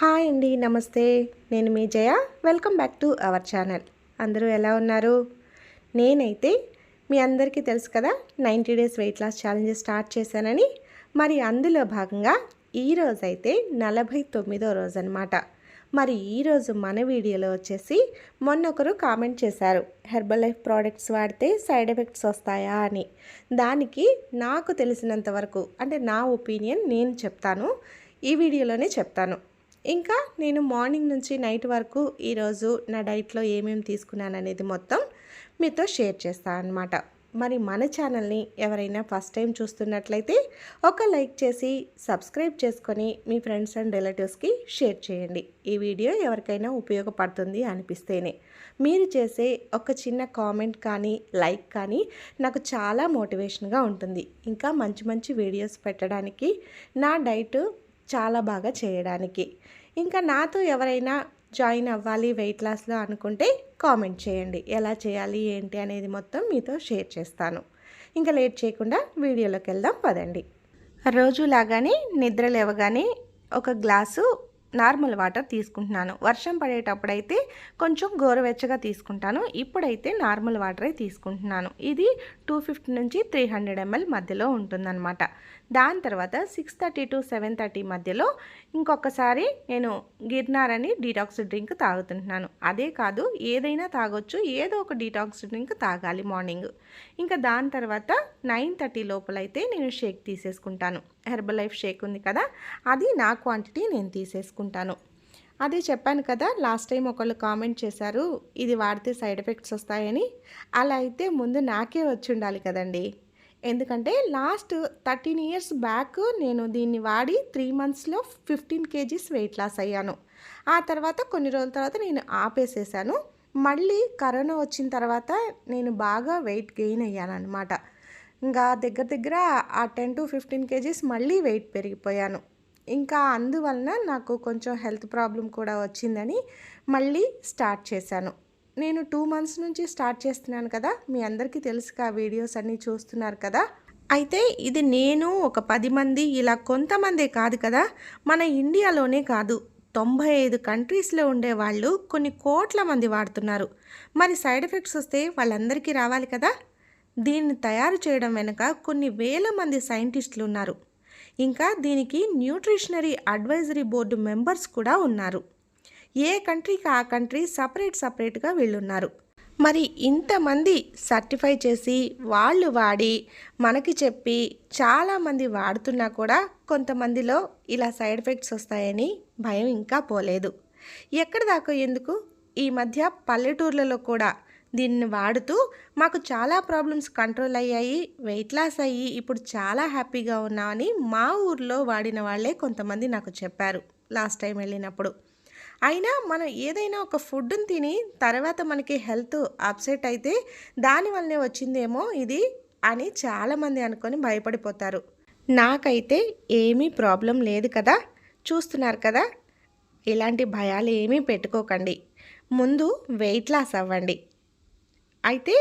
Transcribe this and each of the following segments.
Hi అండి, నమస్తే. నేను మీ Jaya. Welcome back to our channel. అందరూ ఎలా ఉన్నారు? నేనైతే మీ అందరికీ తెలుసు కదా, 90 days weight loss challenge start చేశానని. మరి అందులో భాగంగా ఈరోజైతే 49వ రోజు అనమాట. మరి ఈరోజు మన వీడియోలో వచ్చేసి మొన్న ఒకరు కామెంట్ చేశారు, హెర్బల్ లైఫ్ ప్రోడక్ట్స్ వాడితే సైడ్ ఎఫెక్ట్స్ వస్తాయా అని. దానికి నాకు తెలిసినంత వరకు అంటే నా ఒపీనియన్ నేను చెప్తాను, ఈ వీడియోలోనే చెప్తాను. ఇంకా నేను మార్నింగ్ నుంచి నైట్ వరకు ఈరోజు నా డైట్లో ఏమేమి తీసుకున్నాను అనేది మొత్తం మీతో షేర్ చేస్తాను అన్నమాట. మరి మన ఛానల్ని ఎవరైనా ఫస్ట్ టైం చూస్తున్నట్లయితే ఒక లైక్ చేసి సబ్స్క్రైబ్ చేసుకొని మీ ఫ్రెండ్స్ అండ్ రిలేటివ్స్కి షేర్ చేయండి. ఈ వీడియో ఎవరికైనా ఉపయోగపడుతుంది అనిపిస్తేనే. మీరు చేసే ఒక చిన్న కామెంట్ కానీ లైక్ కానీ నాకు చాలా మోటివేషన్గా ఉంటుంది, ఇంకా మంచి మంచి వీడియోస్ పెట్టడానికి, నా డైట్ చాలా బాగా చేయడానికి. ఇంకా నాతో ఎవరైనా జాయిన్ అవ్వాలి వెయిట్ లాస్లో అనుకుంటే కామెంట్ చేయండి, ఎలా చేయాలి ఏంటి అనేది మొత్తం మీతో షేర్ చేస్తాను. ఇంకా లేట్ చేయకుండా వీడియోలోకి వెళ్దాం పదండి. రోజులాగానే నిద్ర లేవగానే ఒక గ్లాసు నార్మల్ వాటర్ తీసుకుంటున్నాను. వర్షం పడేటప్పుడైతే కొంచెం గోరువెచ్చగా తీసుకుంటాను, ఇప్పుడైతే నార్మల్ వాటరే తీసుకుంటున్నాను. ఇది 250 నుంచి 300 ml మధ్యలో ఉంటుందన్నమాట. దాని తర్వాత 6:30 to 7:30 మధ్యలో ఇంకొకసారి నేను గిర్నార్ అని డీటాక్స్ డ్రింక్ తాగుతుంటున్నాను. అదే కాదు, ఏదైనా తాగొచ్చు, ఏదో ఒక డీటాక్స్ డ్రింక్ తాగాలి మార్నింగ్. ఇంకా దాని తర్వాత 9:30 లోపలైతే నేను షేక్ తీసేసుకుంటాను. హెర్బల్ లైఫ్ షేక్ ఉంది కదా, అది నా క్వాంటిటీ నేను తీసేసుకుంటాను. అదే చెప్పాను కదా, లాస్ట్ టైం ఒకళ్ళు కామెంట్ చేశారు ఇది వాడితే సైడ్ ఎఫెక్ట్స్ వస్తాయని. అలా అయితే ముందు నాకే వచ్చి ఉండాలి కదండి. ఎందుకంటే లాస్ట్ 13 years బ్యాక్ నేను దీన్ని వాడి 3 monthsలో 15 kgs వెయిట్ లాస్ అయ్యాను. ఆ తర్వాత కొన్ని రోజుల తర్వాత నేను ఆపేసేసాను. మళ్ళీ కరోనా వచ్చిన తర్వాత నేను బాగా వెయిట్ గెయిన్ అయ్యాను అనమాట. ఇంకా దగ్గర ఆ 10 to 15 kgs మళ్ళీ వెయిట్ పెరిగిపోయాను. ఇంకా అందువలన నాకు కొంచెం హెల్త్ ప్రాబ్లం కూడా వచ్చిందని మళ్ళీ స్టార్ట్ చేశాను. నేను 2 months నుంచి స్టార్ట్ చేస్తున్నాను కదా, మీ అందరికీ తెలుసుగా, వీడియోస్ అన్నీ చూస్తున్నారు కదా. అయితే ఇది నేను ఒక 10 మంది ఇలా కొంతమందే కాదు కదా, మన ఇండియాలోనే కాదు 95 కంట్రీస్లో ఉండేవాళ్ళు కొన్ని కోట్ల మంది వాడుతున్నారు. మరి సైడ్ ఎఫెక్ట్స్ వస్తే వాళ్ళందరికీ రావాలి కదా. దీన్ని తయారు చేయడం వెనుక కొన్ని వేల మంది సైంటిస్టులు ఉన్నారు. ఇంకా దీనికి న్యూట్రిషనరీ అడ్వైజరీ బోర్డు మెంబర్స్ కూడా ఉన్నారు. ఏ కంట్రీకి ఆ కంట్రీ సపరేట్గా వీళ్ళున్నారు. మరి ఇంతమంది సర్టిఫై చేసి వాళ్ళు వాడి మనకి చెప్పి చాలామంది వాడుతున్నా కూడా కొంతమందిలో ఇలా సైడ్ ఎఫెక్ట్స్ వస్తాయని భయం ఇంకా పోలేదు. ఎక్కడి దాకా ఎందుకు, ఈ మధ్య పల్లెటూర్లలో కూడా దీన్ని వాడుతూ మాకు చాలా ప్రాబ్లమ్స్ కంట్రోల్ అయ్యాయి, వెయిట్ లాస్ అయ్యి ఇప్పుడు చాలా హ్యాపీగా ఉన్నామని మా ఊర్లో వాడిన వాళ్ళే కొంతమంది నాకు చెప్పారు లాస్ట్ టైం వెళ్ళినప్పుడు. అయినా మనం ఏదైనా ఒక ఫుడ్ని తిని తర్వాత మనకి హెల్త్ అప్సెట్ అయితే దానివల్లనే వచ్చిందేమో ఇది అని చాలామంది అనుకొని భయపడిపోతారు. నాకైతే ఏమీ ప్రాబ్లం లేదు కదా, చూస్తున్నారు కదా. ఇలాంటి భయాలు ఏమీ పెట్టుకోకండి, ముందు వెయిట్ లాస్ అవ్వండి. అయితే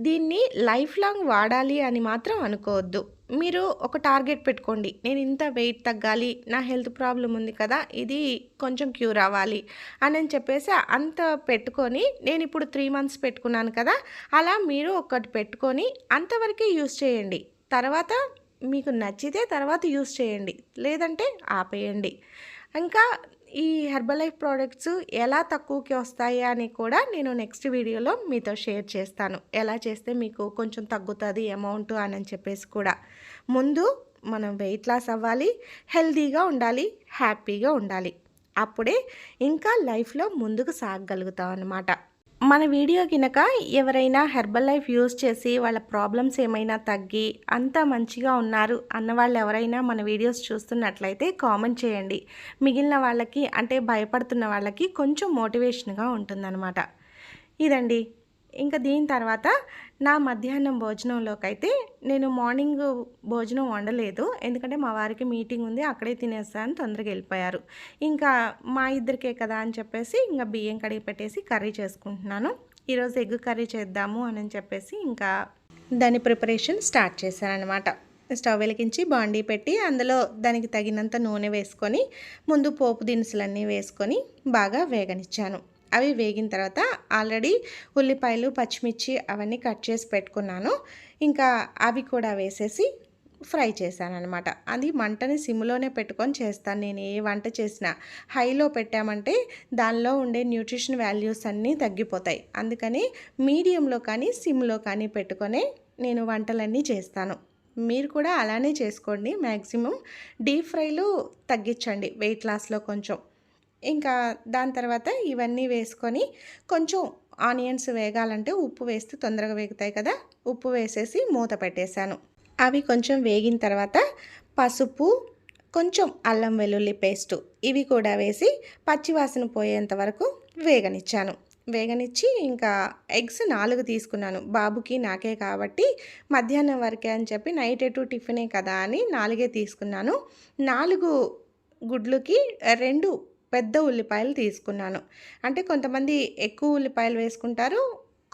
దీన్ని లైఫ్ లాంగ్ వాడాలి అని మాత్రం అనుకోవద్దు. మీరు ఒక టార్గెట్ పెట్టుకోండి, నేను ఇంత వెయిట్ తగ్గాలి, నా హెల్త్ ప్రాబ్లం ఉంది కదా, ఇది కొంచెం క్యూర్ అవ్వాలి అని చెప్పేసి అంత పెట్టుకొని, నేను ఇప్పుడు 3 months పెట్టుకున్నాను కదా, అలా మీరు ఒకటి పెట్టుకొని అంతవరకే యూస్ చేయండి. తర్వాత మీకు నచ్చితే తర్వాత యూస్ చేయండి, లేదంటే ఆపేయండి. ఇంకా ఈ హెర్బల్ లైఫ్ ప్రోడక్ట్స్ ఎలా తక్కువకి వస్తాయి అని కూడా నేను నెక్స్ట్ వీడియోలో మీతో షేర్ చేస్తాను. ఎలా చేస్తే మీకు కొంచెం తగ్గుతుంది అమౌంట్ అని చెప్పేసి కూడా. ముందు మనం వెయిట్ లాస్ అవ్వాలి, హెల్తీగా ఉండాలి, హ్యాపీగా ఉండాలి. అప్పుడే ఇంకా లైఫ్లో ముందుకు సాగగలుగుతాం అన్నమాట. మన వీడియో కినక ఎవరైనా హెర్బల్ లైఫ్ యూజ్ చేసి వాళ్ళ ప్రాబ్లమ్స్ ఏమైనా తగ్గి అంతా మంచిగా ఉన్నారు అన్న వాళ్ళు ఎవరైనా మన వీడియోస్ చూస్తున్నట్లయితే కామెంట్ చేయండి. మిగిలిన వాళ్ళకి అంటే భయపడుతున్న వాళ్ళకి కొంచెం మోటివేషన్గా ఉంటుందన్నమాట. ఇదండి. ఇంకా దీని తర్వాత నా మధ్యాహ్నం భోజనంలోకి అయితే నేను మార్నింగ్ భోజనం వండలేదు, ఎందుకంటే మా వారికి మీటింగ్ ఉంది, అక్కడే తినేస్తాను, తొందరగా వెళ్ళిపోయారు. ఇంకా మా ఇద్దరికే కదా అని చెప్పేసి ఇంకా బియ్యం కడిగి పెట్టేసి కర్రీ చేసుకుంటున్నాను. ఈరోజు ఎగ్ కర్రీ చేద్దాము అని చెప్పేసి ఇంకా దాని ప్రిపరేషన్ స్టార్ట్ చేశాను అనమాట. స్టవ్ వెలిగించి బాండీ పెట్టి అందులో దానికి తగినంత నూనె వేసుకొని ముందు పోపు దినుసులన్నీ వేసుకొని బాగా వేగనిచ్చాను. అవి వేగిన తర్వాత ఆల్రెడీ ఉల్లిపాయలు, పచ్చిమిర్చి అవన్నీ కట్ చేసి పెట్టుకున్నాను. ఇంకా అవి కూడా వేసేసి ఫ్రై చేశాననమాట. అది మంటని సిమ్లోనే పెట్టుకొని చేస్తాను నేను ఏ వంట చేసినా. హైలో పెట్టామంటే దానిలో ఉండే న్యూట్రిషన్ వాల్యూస్ అన్నీ తగ్గిపోతాయి. అందుకని మీడియంలో కానీ సిమ్లో కానీ పెట్టుకొని నేను వంటలన్నీ చేస్తాను. మీరు కూడా అలానే చేసుకోండి. మ్యాక్సిమం డీప్ ఫ్రైలు తగ్గించండి వెయిట్ లాస్లో కొంచెం. ఇంకా దాని తర్వాత ఇవన్నీ వేసుకొని కొంచెం ఆనియన్స్ వేగాలంటే ఉప్పు వేస్తే తొందరగా వేగుతాయి కదా, ఉప్పు వేసేసి మూత పెట్టేశాను. అవి కొంచెం వేగిన తర్వాత పసుపు, కొంచెం అల్లం వెల్లుల్లి పేస్టు ఇవి కూడా వేసి పచ్చివాసన పోయేంత వరకు వేగనిచ్చాను. వేగనిచ్చి ఇంకా ఎగ్స్ 4 తీసుకున్నాను. బాబుకి నాకే కాబట్టి మధ్యాహ్నం వరకే అని చెప్పి నైట్ ఎటు టిఫినే కదా అని 4 తీసుకున్నాను. 4 గుడ్లుకి 2 పెద్ద ఉల్లిపాయలు తీసుకున్నాను. అంటే కొంతమంది ఎక్కువ ఉల్లిపాయలు వేసుకుంటారు,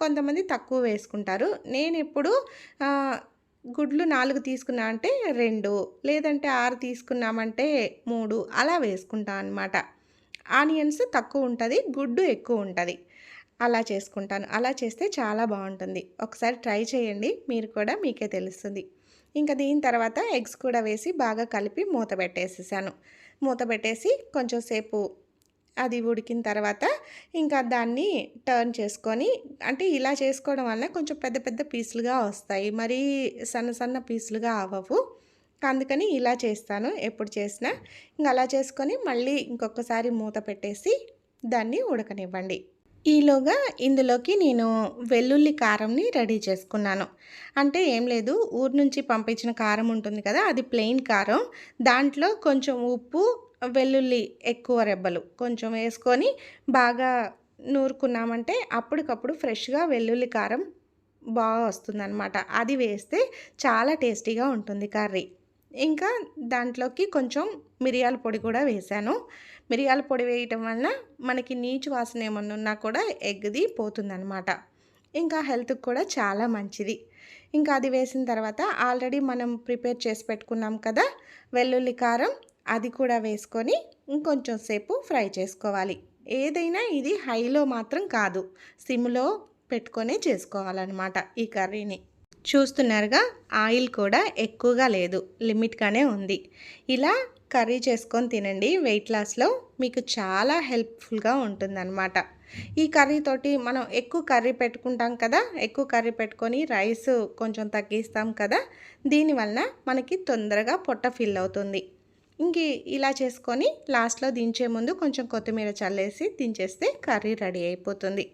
కొంతమంది తక్కువ వేసుకుంటారు. నేను ఎప్పుడు గుడ్లు 4 తీసుకున్నా అంటే 2, లేదంటే 6 తీసుకున్నామంటే 3 అలా వేసుకుంటాను అనమాట. ఆనియన్స్ తక్కువ ఉంటుంది, గుడ్డు ఎక్కువ ఉంటుంది. అలా చేసుకుంటాను. అలా చేస్తే చాలా బాగుంటుంది. ఒకసారి ట్రై చేయండి, మీరు కూడా మీకే తెలుస్తుంది. ఇంకా దీని తర్వాత ఎగ్స్ కూడా వేసి బాగా కలిపి మూత పెట్టేసేసాను. మూత పెట్టేసి కొంచెం సేపు అది ఉడికిన తర్వాత ఇంకా దాన్ని టర్న్ చేసుకొని, అంటే ఇలా చేసుకోవడం వల్ల కొంచెం పెద్ద పెద్ద పీసులుగా వస్తాయి, మరీ సన్న సన్న పీసులుగా అవ్వవు. అందుకని ఇలా చేస్తాను ఎప్పుడు చేసినా. ఇంకా అలా చేసుకొని మళ్ళీ ఇంకొకసారి మూత పెట్టేసి దాన్ని ఉడకనివ్వండి. ఈలోగా ఇందులోకి నేను వెల్లుల్లి కారంని రెడీ చేసుకున్నాను. అంటే ఏం లేదు, ఊరు నుంచి పంపించిన కారం ఉంటుంది కదా, అది ప్లెయిన్ కారం. దాంట్లో కొంచెం ఉప్పు, వెల్లుల్లి ఎక్కువ రెబ్బలు కొంచెం వేసుకొని బాగా నూరుకున్నామంటే అప్పటికప్పుడు ఫ్రెష్గా వెల్లుల్లి కారం బాగా వస్తుందన్నమాట. అది వేస్తే చాలా టేస్టీగా ఉంటుంది కర్రీ. ఇంకా దాంట్లోకి కొంచెం మిరియాల పొడి కూడా వేశాను. మిరియాల పొడి వేయటం వలన మనకి నీచు వాసన ఏమన్నా ఉన్నా కూడా ఎగ్ది పోతుందన్నమాట. ఇంకా హెల్త్కి కూడా చాలా మంచిది. ఇంకా అది వేసిన తర్వాత ఆల్రెడీ మనం ప్రిపేర్ చేసి పెట్టుకున్నాం కదా వెల్లుల్లి కారం, అది కూడా వేసుకొని ఇంకొంచెం సేపు ఫ్రై చేసుకోవాలి. ఏదైనా ఇది హైలో మాత్రం కాదు, సిమ్లో పెట్టుకొనే చేసుకోవాలన్నమాట ఈ కర్రీని. చూస్తున్నారుగా, ఆయిల్ కూడా ఎక్కువగా లేదు, లిమిట్గానే ఉంది. ఇలా కర్రీ చేసుకొని తినండి. వెయిట్ లాస్లో మీకు చాలా హెల్ప్ఫుల్గా ఉంటుందన్నమాట. ఈ కర్రీతోటి మనం ఎక్కువ కర్రీ పెట్టుకుంటాం కదా, ఎక్కువ కర్రీ పెట్టుకొని రైస్ కొంచెం తగ్గిస్తాం కదా, దీనివలన మనకి తొందరగా పొట్ట ఫిల్ అవుతుంది. ఇంక ఇలా చేసుకొని లాస్ట్లో దించే ముందు కొంచెం కొత్తిమీర చల్లేసి దించేస్తే కర్రీ రెడీ అయిపోతుంది.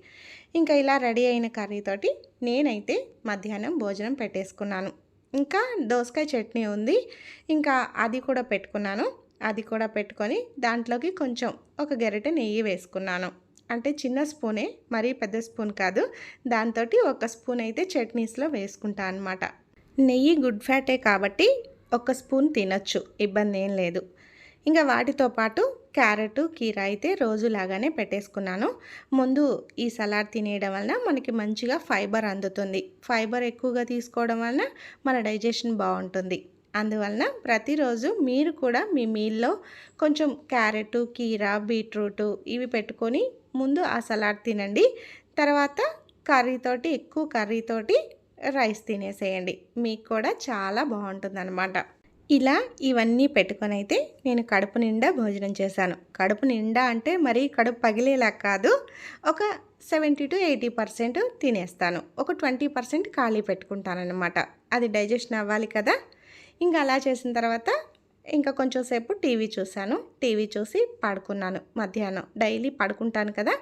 ఇంకా ఇలా రెడీ అయిన కర్రీతోటి నేనైతే మధ్యాహ్నం భోజనం పెట్టేసుకున్నాను. ఇంకా దోసకాయ చట్నీ ఉంది, ఇంకా అది కూడా పెట్టుకున్నాను. అది కూడా పెట్టుకొని దాంట్లోకి కొంచెం ఒక గరిటె నెయ్యి వేసుకున్నాను. అంటే చిన్న స్పూనే, మరీ పెద్ద స్పూన్ కాదు. దాంతో ఒక స్పూన్ అయితే చట్నీస్లో వేసుకుంటా అనమాట. నెయ్యి గుడ్ ఫ్యాటే కాబట్టి ఒక స్పూన్ తినొచ్చు, ఇబ్బంది ఏం లేదు. ఇంకా వాటితో పాటు క్యారెట్, కీర అయితే రోజులాగానే పెట్టేసుకున్నాను. ముందు ఈ సలాడ్ తినేయడం వలన మనకి మంచిగా ఫైబర్ అందుతుంది. ఫైబర్ ఎక్కువగా తీసుకోవడం వలన మన డైజెషన్ బాగుంటుంది. అందువలన ప్రతిరోజు మీరు కూడా మీ మీల్లో కొంచెం క్యారెట్, కీర, బీట్రూట్ ఇవి పెట్టుకొని ముందు ఆ సలాడ్ తినండి. తర్వాత కర్రీతోటి, ఎక్కువ కర్రీతోటి రైస్ తినేసేయండి. మీకు కూడా చాలా బాగుంటుందన్నమాట. ఇలా ఇవన్నీ పెట్టుకొని అయితే నేను కడుపు నిండా భోజనం చేశాను. కడుపు నిండా అంటే మరీ కడుపు పగిలేలా కాదు, ఒక 70-80% తినేస్తాను. ఒక 20% ఖాళీ పెట్టుకుంటానన్నమాట. అది డైజెషన్ అవ్వాలి కదా. ఇంకా అలా చేసిన తర్వాత ఇంకా కొంచెం సేపు టీవీ చూశాను. టీవీ చూసి పడుకున్నాను. మధ్యాహ్నం డైలీ పడుకుంటాను కదా,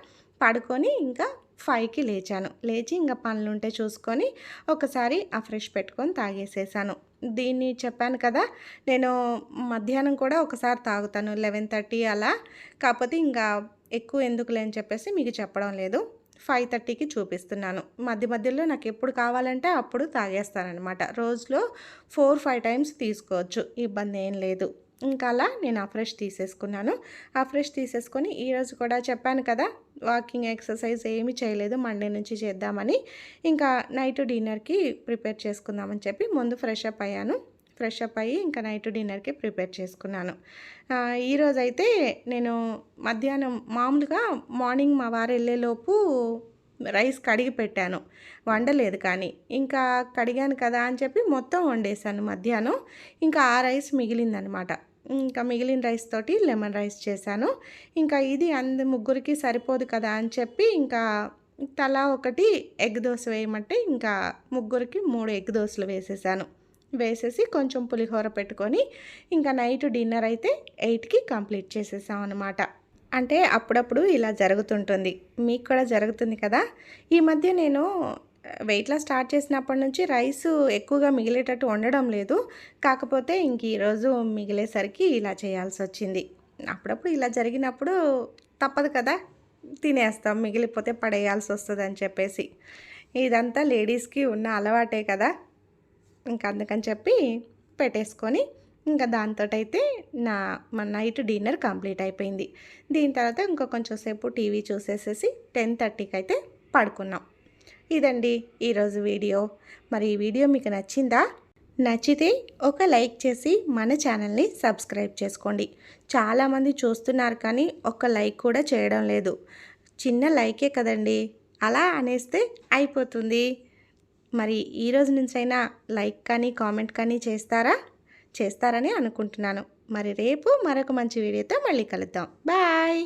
పడుకొని ఇంకా 5కి లేచాను. లేచి ఇంకా పనులుంటే చూసుకొని ఒకసారి ఆ ఫ్రెష్ పెట్టుకొని తాగేసేసాను. దీన్ని చెప్పాను కదా, నేను మధ్యాహ్నం కూడా ఒకసారి తాగుతాను 11:30 అలా. కాకపోతే ఇంకా ఎక్కువ ఎందుకులే అని చెప్పేసి మీకు చెప్పడం లేదు. 5:30కి చూపిస్తున్నాను. మధ్య మధ్యలో నాకు ఎప్పుడు కావాలంటే అప్పుడు తాగేస్తానమాట. రోజులో 4-5 టైమ్స్ తీసుకోవచ్చు, ఇబ్బంది ఏం లేదు. ఇంకా అలా నేను ఆ ఫ్రెష్ తీసేసుకున్నాను. ఆ ఫ్రెష్ తీసేసుకొని ఈరోజు కూడా చెప్పాను కదా, వాకింగ్ ఎక్సర్సైజ్ ఏమీ చేయలేదు, మండే నుంచి చేద్దామని. ఇంకా నైట్ డిన్నర్కి ప్రిపేర్ చేసుకుందామని చెప్పి ముందు ఫ్రెష్ అప్ అయ్యాను. ఫ్రెష్ అప్ అయ్యి ఇంకా నైట్ డిన్నర్కి ప్రిపేర్ చేసుకున్నాను. ఈరోజైతే నేను మధ్యాహ్నం మామూలుగా మార్నింగ్ మా వారు వెళ్ళేలోపు రైస్ కడిగి పెట్టాను, వండలేదు. కానీ ఇంకా కడిగాను కదా అని చెప్పి మొత్తం వండేసాను మధ్యాహ్నం. ఇంకా ఆ రైస్ మిగిలిందనమాట. ఇంకా మిగిలిన రైస్ తోటి లెమన్ రైస్ చేశాను. ఇంకా ఇది ముగ్గురికి సరిపోదు కదా అని చెప్పి ఇంకా తలా ఒకటి ఎగ్ దోశ వేయమంటే ఇంకా ముగ్గురికి 3 ఎగ్ దోశలు వేసేసాను. వేసేసి కొంచెం పులిహోర పెట్టుకొని ఇంకా నైట్ డిన్నర్ అయితే 8కి కంప్లీట్ చేసేసాం అనమాట. అంటే అప్పుడప్పుడు ఇలా జరుగుతుంటుంది, మీకు కూడా జరుగుతుంది కదా. ఈ మధ్య నేను వెయిట్ లాస్ స్టార్ట్ చేసినప్పటి నుంచి రైస్ ఎక్కువగా మిగిలేటట్టు వండడం లేదు. కాకపోతే ఇంక ఈరోజు మిగిలేసరికి ఇలా చేయాల్సి వచ్చింది. అప్పుడప్పుడు ఇలా జరిగినప్పుడు తప్పదు కదా, తినేస్తాం, మిగిలిపోతే పడేయాల్సి వస్తుంది అని చెప్పేసి. ఇదంతా లేడీస్కి ఉన్న అలవాటే కదా. ఇంకా అందుకని చెప్పి పెట్టేసుకొని ఇంకా దాంతోటైతే మా నైట్ డిన్నర్ కంప్లీట్ అయిపోయింది. దీని తర్వాత ఇంకా కొంచెం సేపు టీవీ చూసేసేసి 10:30కి అయితే పడుకున్నాం. ఇదండి ఈరోజు వీడియో. మరి ఈ వీడియో మీకు నచ్చిందా? నచ్చితే ఒక లైక్ చేసి మన ఛానల్ని సబ్స్క్రైబ్ చేసుకోండి. చాలామంది చూస్తున్నారు కానీ ఒక్క లైక్ కూడా చేయడం లేదు. చిన్న లైకే కదండి, అలా అనేస్తే అయిపోతుంది. మరి ఈరోజు నుంచైనా లైక్ కానీ కామెంట్ కానీ చేస్తారని అనుకుంటున్నాను. మరి రేపు మరొక మంచి వీడియోతో మళ్ళీ కలుద్దాం. బాయ్.